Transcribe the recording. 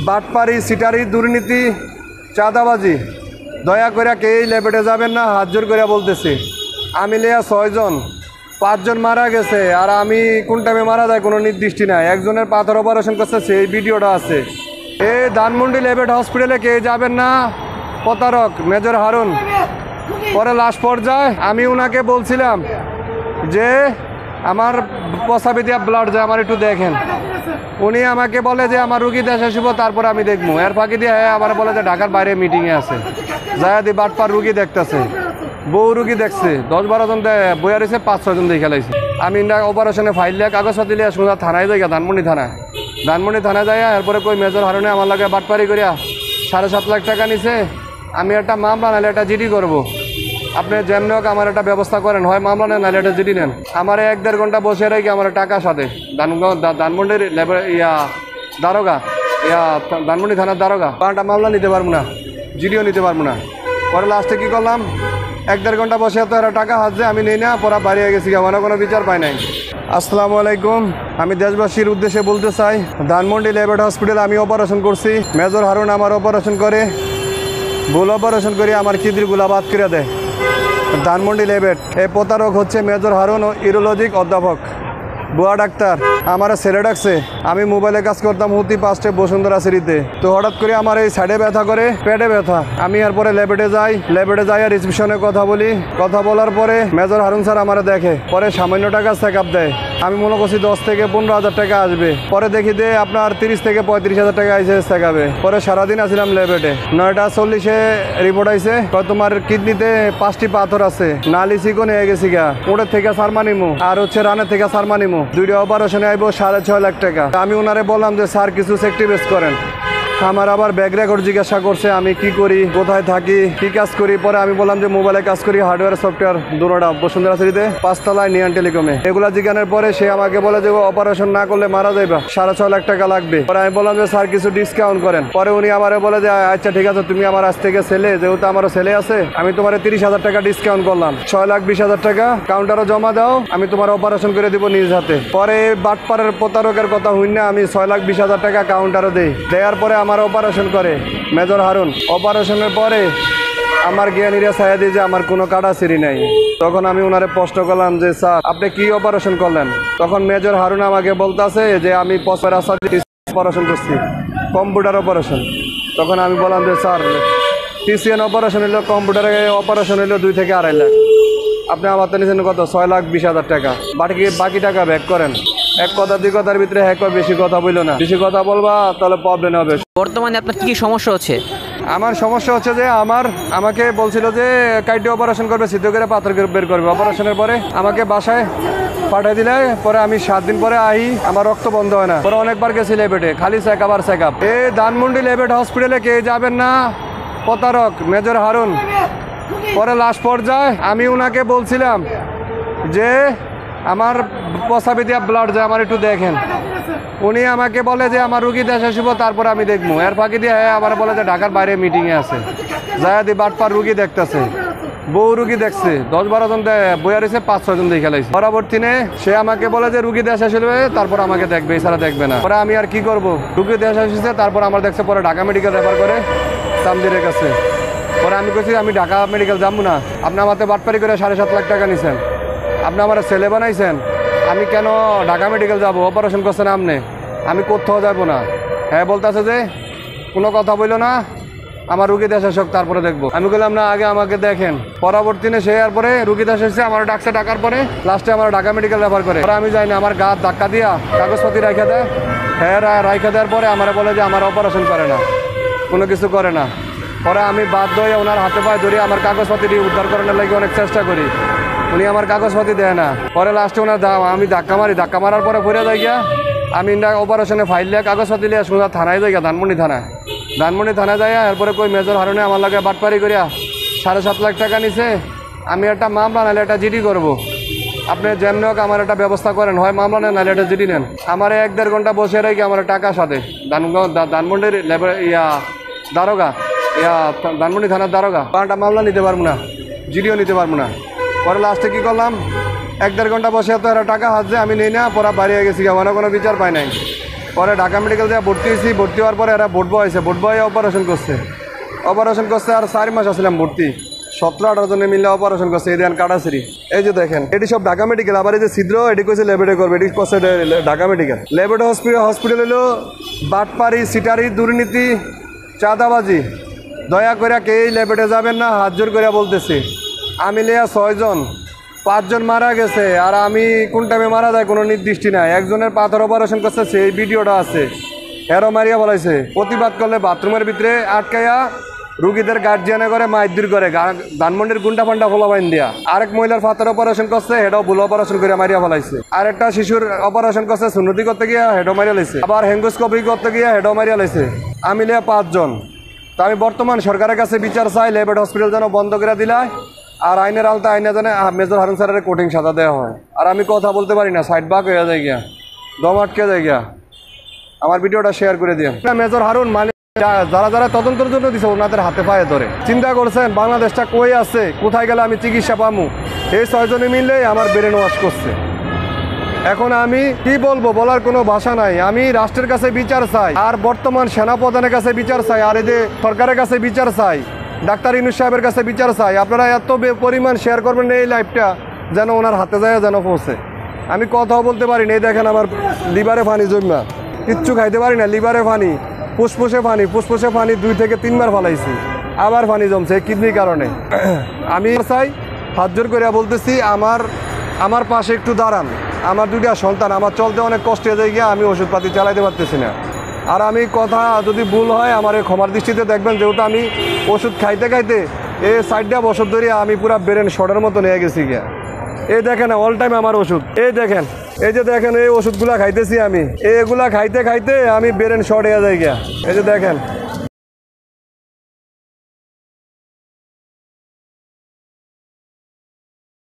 বাটপারি সিটারি দুর্নীতি চাঁদাবাজি দয়া করে কেই লেবেটে যাবেন না, হাত জোর করে বলতেছি। আমি লিয়া 6 জন, 5 জন মারা গেছে, আর আমি কোন টাইমে মারা যায় কোনো নির্দিষ্ট নাই। একজনের পাথর অপারেশন করছে, সেই ভিডিওটা আছে। এই ধানমন্ডি লেবেট হসপিটালে কে যাবেন না, প্রতারক মেজর হারুন। পরে লাস্ট পর্যায়ে আমি ওনাকে বলছিলাম যে আমার প্রস্রাবে দিয়া ব্লাড যায়, আমার একটু দেখেন। উনি আমাকে বলে যে আমার রুগী দেশে আসব, তারপরে আমি দেখবো। এর ফাঁকি দিয়ে আমার বলে যে ঢাকার বাইরে মিটিংয়ে আছে, যায়াদি বাটপার রুগী দেখতেছে, বউ রুগী দেখছে, 10-12 জন বইয়া রয়েছে, 5-6 জন দিয়ে খেলাইছে। আমি অপারেশনে ফাইল লিয়া কাগজপাতি লিয়া সোজা থানায় যাই, ধানমন্ডি থানায় যাই। এরপরে কই মেজর হারুনে আমার লাগে বাটপারি করিয়া 7.5 লাখ টাকা নিছে। আমি একটা মামলা নাহলে একটা জিডি করবো। আপনি যেমন হোক আমার একটা ব্যবস্থা করেন, হয় মামলা নেন নাহলে একটা জিডি নেন। আমার 1-1.5 ঘন্টা বসে রেখে আমার টাকা সাথে ধানমন্ডির দারোগা ধানমন্ডি থানার দারোগা একটা মামলা নিতে পারবো না, জিডিও নিতে পারবো না। পরে লাস্টে কী করলাম, 1-1.5 ঘন্টা বসে তো এরা টাকা হাত আমি নেই না, পরে বাড়ি গেছি, আমার কোনো বিচার পাই নাই। আসসালামু আলাইকুম। আমি দেশবাসীর উদ্দেশ্যে বলতে চাই, ধানমন্ডি লেবেট হসপিটালে আমি অপারেশন করছি। মেজর হারুন আমার অপারেশন করে, ভুল অপারেশন করে আমার কিডনিগুলা বাদ করে দেয়। ধানমন্ডি লেবেট এই প্রতারক হচ্ছে মেজর হারুন ও ইউরোলজিক অধ্যাপক, বুয়া ডাক্তার। আমার ছেলে ডাকছে, আমি মোবাইলে কাজ করতাম হুতি 5টে বসুন্ধরা সিঁড়িতে। তো হঠাৎ করে আমার এই সাইডে ব্যথা করে, পেটে ব্যথা। আমি এরপরে লেবেটে যাই আর রিসেপশনে কথা বলি। কথা বলার পরে মেজর হারুন স্যার আমার দেখে, পরে সামান্য টাকা চেক আপ দেয়। আমি মনে করছি 10 থেকে 15,000 টাকা আসবে। পরে দেখি যে আপনার 30 থেকে 35,000 টাকা আইসে চেক আপে। পরে সারাদিন আসলাম লেবেটে। 9:40 রিপোর্ট আইসে, তোমার কিডনিতে 5টি পাথর আছে, নালি চিকন হয়ে গেছি গা, ওটার থেকে সারমানিমু আর হচ্ছে রানের থেকে সারমানিমু। 2টা অপারেশনে আইব 6.5 লাখ টাকা। আমি ওনারে বললাম যে স্যার কিছু সেক্টিভেস করেন। আমার আবার ব্যাক রেকর্ড জিজ্ঞাসা করছে, আমি কি করি, কোথায় থাকি, কি কাজ করি। পরে আমি বললাম যে মোবাইলে কাজ করি, হার্ডওয়্যার সফটওয়্যার দুটোটা, বসুন্ধরা সিটিতে 5 তলায় নিয়ান টেলিকমে। এগুলা জিজ্ঞানের পরে সে আমাকে বলে যে অপারেশন না করলে মারা যাইবা, 6.5 লাখ টাকা লাগবে। পরে আমি বললাম যে স্যার কিছু ডিসকাউন্ট করেন। পরে উনি আমারে বলে যে আচ্ছা ঠিক আছে, তুমি আমার আজ থেকে ছেলে, যেহেতু আমারও ছেলে আছে, আমি তোমার 30,000 টাকা ডিসকাউন্ট করলাম, 6,20,000 টাকা কাউন্টারও জমা দাও, আমি তোমার অপারেশন করে দিব নিজ হাতে। পরে বাটপাড়ের প্রতারকের কথা হই না, আমি 6,20,000 টাকা কাউন্টারও দেওয়ার পরে আমার অপারেশন করে মেজর হারুন। অপারেশনের পরে আমার জ্ঞানীরা ছায়া দিয়ে যে আমার কোনো কাটা সিঁড়ি নাই। তখন আমি ওনারে প্রশ্ন করলাম যে স্যার আপনি কি অপারেশন করলেন? তখন মেজর হারুন আমাকে বলতেছে যে আমি অপারেশন করছি, কম্পিউটার অপারেশন। তখন আমি বললাম যে স্যার টিসিএন অপারেশন হইলো, কম্পিউটারে অপারেশন হইলো 2 থেকে 2.5 লাখ। আপনি আমার তো নিয়েছেন কত, 6,20,000 টাকা। বাকি টাকা ব্যাক করেন। এক কথা 2 কথার ভিতরে বেশি কথা বললো না, বেশি কথা বলবা তাহলে প্রবলেম হবে। বর্তমানে আপনার কি সমস্যা হচ্ছে? আমার সমস্যা হচ্ছে যে আমাকে বলছিল যে কাইটে অপারেশন করবে, সিদ্ধ করে পাথর বের করবে। অপারেশনের পরে আমাকে বাসায় পাঠিয়ে দিলে পরে আমি 7 দিন পরে আমার রক্ত বন্ধ হয় না। পরে অনেকবার গেছি লেবেটে, খালি চেক আপ আর চেক আপ। এই ধানমন্ডি লেবেট হসপিটালে কে যাবেন না, প্রতারক মেজর হারুন। পরে লাস্ট পর্যায়ে আমি ওনাকে বলছিলাম যে আমার প্রস্রাবে দিয়া ব্লাড যায়, আমার একটু দেখেন। উনি আমাকে বলে যে আমার রুগী দেশে আসব, তারপরে আমি দেখবো। এর ফাঁকি দিয়ে আমার বলে যে ঢাকার বাইরে মিটিংয়ে আছে, যায়াদি বাটপার রুগী দেখতেছে, বউ রুগী দেখছে, 10-12 জন বইয়া রয়েছে, 5-6 জন দিয়ে খেলাইছে। পরবর্তীতে সে আমাকে বলে যে রুগী দেশে আসবে, তারপর আমাকে দেখবে, এছাড়া দেখবে না। পরে আমি আর কি করবো, রুগী দেশে এসেছে, তারপর আমার দেখছে। পরে ঢাকা মেডিকেল রেফার করে তামদিরের কাছে। পরে আমি কইছি আমি ঢাকা মেডিকেল যাবো না, আপনি আমাকে বাটপারি করে 7.5 লাখ টাকা নিছেন, আপনি আমার ছেলে বানাইছেন, আমি কেন ঢাকা মেডিকেল যাবো? অপারেশন করছেন আপনি, আমি কোথাও যাবো না। হ্যাঁ বলতেছে যে কোনো কথা বললো না, আমার রুগী দেশে আসুক তারপরে দেখবো। আমি বললাম না, আগে আমাকে দেখেন। পরবর্তীতে সে আর পরে রুগী দেশে এসেছে, আমার ডাকছে, ডাকার পরে লাস্টে আমার ঢাকা মেডিকেল রেফার করে। পরে আমি যাই না, আমার গা ধাক্কা দিয়া কাগজপাতি রাখা দেয়। হ্যাঁ রাখা দেওয়ার পরে আমার বলে যে আমার অপারেশন করে না, কোনো কিছু করে না। পরে আমি বাধ্য হয়ে ওনার হাতে পায়ে ধরে আমার কাগজপাতি উদ্ধার করানোর লাগে অনেক চেষ্টা করি, উনি আমার কাগজপাতি দেয় না। পরে লাস্টে ওনার আমি ধাক্কা মারার পরে পড়ে যাই গিয়া। আমি অপারেশনে ফাইল লিয়া কাগজপাতি লিয়া সোজা থানায় যাই গা, ধানমন্ডি থানায় যাই। এরপরে কই মেজর হারুনে আমার লাগে বাটপারি করিয়া 7.5 লাখ টাকা নিছে। আমি একটা মামলা নাহলে একটা জিডি করবো। আপনি যেমন হোক আমার একটা ব্যবস্থা করেন, হয় মামলা নেন নাহলে একটা জিডি নেন। আমার 1-1.5 ঘন্টা বসে রেখে আমার টাকা সাথে ধানমন্ডির দারোগা ধানমন্ডি থানার দারোগা একটা মামলা নিতে পারবো না, জিডিও নিতে পারবো না। পরে লাস্টে কী করলাম, 1-1.5 ঘন্টা বসে তো এরা টাকা হাত আমি নেই না, পরে বাড়ি গেছি, আমার কোনো বিচার পাই নাই। পরে ঢাকা মেডিকেল দিয়ে ভর্তি হয়েছি, ভর্তি হওয়ার পরে এরা ভোট বয়েছে, ভোট বয়ে অপারেশন করছে আর 4 মাস আসলাম ভর্তি। 17-18 জনে মিলে অপারেশন করছে, এই দেন কাটাছিরি। এই যে দেখেন এটি সব ঢাকা মেডিকেল, আবার এই যে ছিদ্র এটি কইছে ল্যাবেটে করবে, এটি করছে ঢাকা মেডিকেল। ল্যাবেটে হসপিটাল হলো বাটপাড়ি, সিটারি, দুর্নীতি, চাঁদাবাজি। দয়া করে কে এই ল্যাবেটে যাবেন না, হাত জোর করে বলতেছি। আমি লিয়া 6 জন, 5 জন মারা গেছে, আর আমি কোন টাইমে মারা যায় কোনো নির্দিষ্টি নাই। একজনের পাথর অপারেশন করছে, সেই ভিডিওটা আছে, হেরো মারিয়া বলাইছে। প্রতিবাদ করলে বাথরুমের ভিতরে আটকাইয়া রুগীদের গার্জিয়ানে করে মাইদুর করে, ধানমন্ডির গুন্ডা ফান্ডা ফোলা বাইন দিয়া। আরেক মহিলার পাথর অপারেশন করছে, হেটাও ভুল অপারেশন করে মারিয়া ফেলাইছে। আরেকটা শিশুর অপারেশন করছে, সুন্নতি করতে গিয়া হেডও মারিয়া লাইছে। আবার হেঙ্গোস্কোপি করতে গিয়া হেডও মারিয়া লাইছে। আমি লিয়া 5 জন। তো আমি বর্তমান সরকারের কাছে বিচার চাই, ল্যাবেট হসপিটাল যেন বন্ধ করে দিলায়, আর আইনের আলতা আইনে যেন মেজর হারুন স্যারের কোটিং সাজা দেওয়া হয়। আর আমি কথা বলতে পারি না, সাইড বাক হয়ে যায় গিয়া, দম আটকে যায় গিয়া। আমার ভিডিওটা শেয়ার করে দিন। মেজর হারুন মানে যারা যারা তদন্তের জন্য দিছে ওনাদের হাতে পায়ে ধরে। চিন্তা করছেন বাংলাদেশটা কই আছে, কোথায় গেলে আমি চিকিৎসা পামু? এই 6 জনে মিলে আমার ব্রেন ওয়াশ করছে। এখন আমি কি বলবো, বলার কোনো ভাষা নাই। আমি রাষ্ট্রের কাছে বিচার চাই, আর বর্তমান সেনাপ্রধানের কাছে বিচার চাই, আর এই যে সরকারের কাছে বিচার চাই, ডাক্তার ইউনূস সাহেবের কাছে বিচার চাই। আপনারা এত পরিমাণ শেয়ার করবেন এই লাইভটা যেন ওনার হাতে যায়, যেন পৌঁছে। আমি কথাও বলতে পারি না, এই দেখেন আমার লিভারে পানি জমা, কিচ্ছু খাইতে পারি না, লিভারে পানি, ফুসফুসে পানি 2 থেকে 3 বার ফালাইছি, আবার পানি জমছে কিডনির কারণে। আমি চাই, হাত জোর করে বলতেছি, আমার পাশে একটু দাঁড়ান। আমার 2টা সন্তান, আমার চলতে অনেক কষ্ট হয়ে যায় গিয়া, আমি ওষুধপাতি চালাইতে পারতেছি না। আর আমি কথা যদি ভুল হয় আমার এই ক্ষমার দৃষ্টিতে দেখবেন, যেহেতু আমি ওষুধ খাইতে এই 4টা বছর ধরে আমি পুরা ব্রেন শর্টের মতো নিয়ে গেছি গিয়া। এই দেখেন অল টাইম আমার ওষুধ, এই দেখেন, এই যে দেখেন এই ওষুধগুলা খাইতেছি আমি, এগুলা খাইতে আমি ব্রেন শর্ট হয়ে যায় গিয়া। এই যে দেখেন